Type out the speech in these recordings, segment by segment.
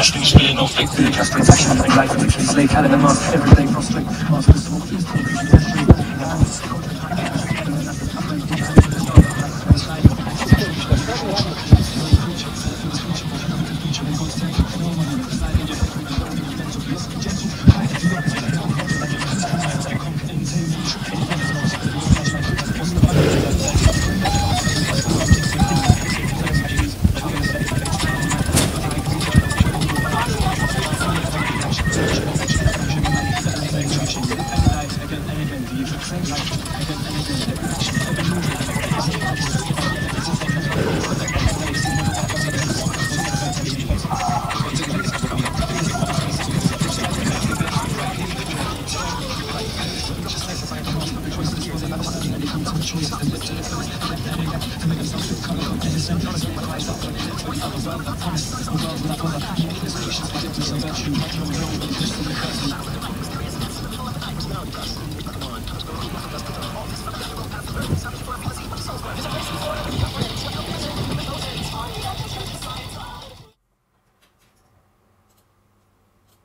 Wrestling spilling off like the castrate section, like life addiction, slay cannon and mask, everyday prostrate, mask the smoke, please,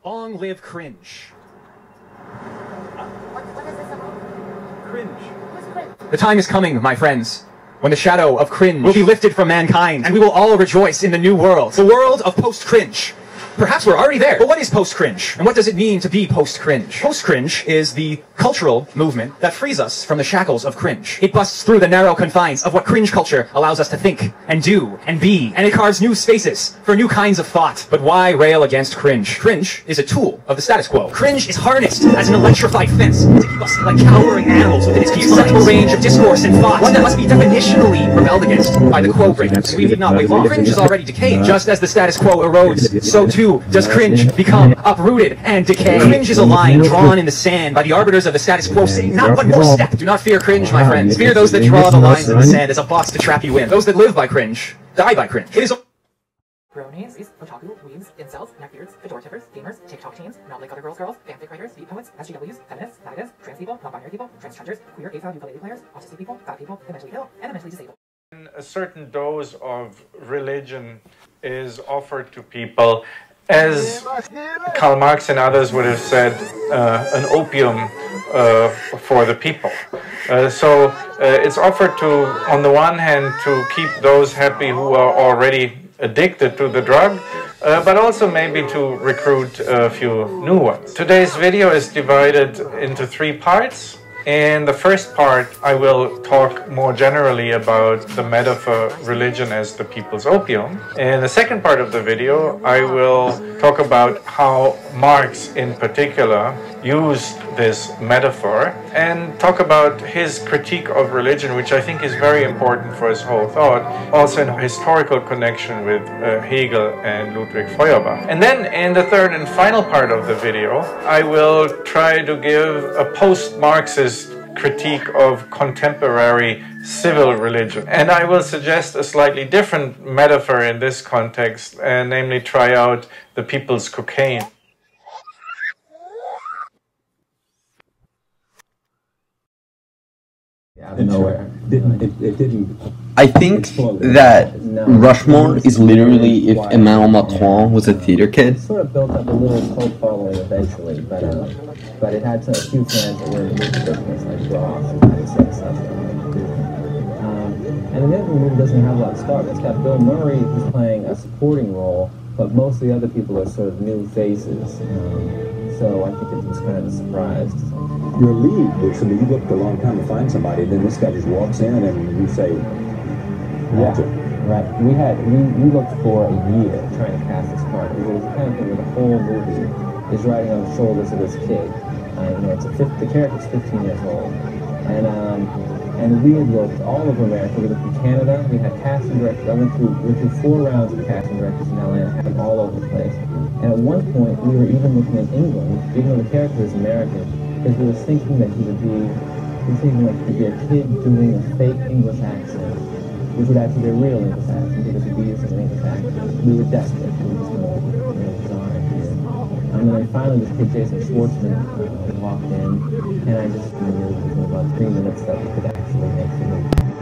Long live cringe. What is this about? Cringe. Who's cringe? The time is coming, my friends, when the shadow of cringe will be lifted from mankind, and we will all rejoice in the new world. The world of post-cringe. Perhaps we're already there, but what is post-cringe? And what does it mean to be post-cringe? Post-cringe is the cultural movement that frees us from the shackles of cringe. It busts through the narrow confines of what cringe culture allows us to think, and do, and be, and it carves new spaces for new kinds of thought. But why rail against cringe? Cringe is a tool of the status quo. Cringe is harnessed as an electrified fence to keep us like cowering animals within its susceptible range of discourse and thought, one that must be definitionally rebelled against by the quo breakers. We need not wait long. Cringe is already decayed. Just as the status quo erodes, so too does cringe become uprooted and decay. Cringe is a line drawn in the sand by the arbiters of the status quo, saying not one more step. Do not fear cringe, my friends. Fear those that draw the lines in the sand as a box to trap you in. Those that live by cringe die by cringe. It is Bronies, otaku, weebs, incels, neckbeards, fedora tippers, gamers, TikTok teens, not like other girls, fanfic writers, beat poets, SGWs, feminists, vaggas, trans people, non-binary people, transgenders, queer, ASAL, ukulele players, autistic people, fat people, the mentally ill, and the mentally disabled. A certain dose of religion is offered to people, as Karl Marx and others would have said, an opium for the people. So it's offered to, on the one hand, to keep those happy who are already addicted to the drug, but also maybe to recruit a few new ones. Today's video is divided into 3 parts. In the first part, I will talk more generally about the metaphor religion as the people's opium. In the second part of the video, I will talk about how Marx in particular used this metaphor and talk about his critique of religion, which I think is very important for his whole thought, also in historical connection with Hegel and Ludwig Feuerbach. And then in the third and final part of the video, I will try to give a post-Marxist critique of contemporary civil religion. And I will suggest a slightly different metaphor in this context, namely try out the people's cocaine. Out of nowhere. It didn't. I think that Rushmore is literally if Emmanuel Macron was a theater kid. It sort of built up a little cult following eventually, but it had a few fans that were in the movie business, like Ross and that sort of stuff. And the movie doesn't have a lot of stars. It's got Bill Murray who's playing a supporting role, but most of the other people are sort of new faces. So I think it was kind of a surprise. Your lead, which you looked a long time to find somebody, then this guy just walks in and you say, watch it. Right. We looked for a year trying to cast this part. It was the kind of thing where the whole movie is riding on the shoulders of this kid. The character's 15 years old. And we had looked all over America. We looked in Canada. We had casting directors. I went through 4 rounds of casting directors in LA and had them all over the place. And at one point, we were even looking at England, even though the character is American, because we were thinking that he would be a kid doing a fake English accent, which would actually be a real English accent, because he'd be using an English accent. We were desperate. We were just going to design here. And then finally, this kid, Jason Schwartzman, walked in, and I just knew within about 3 minutes that we could actually make the movie.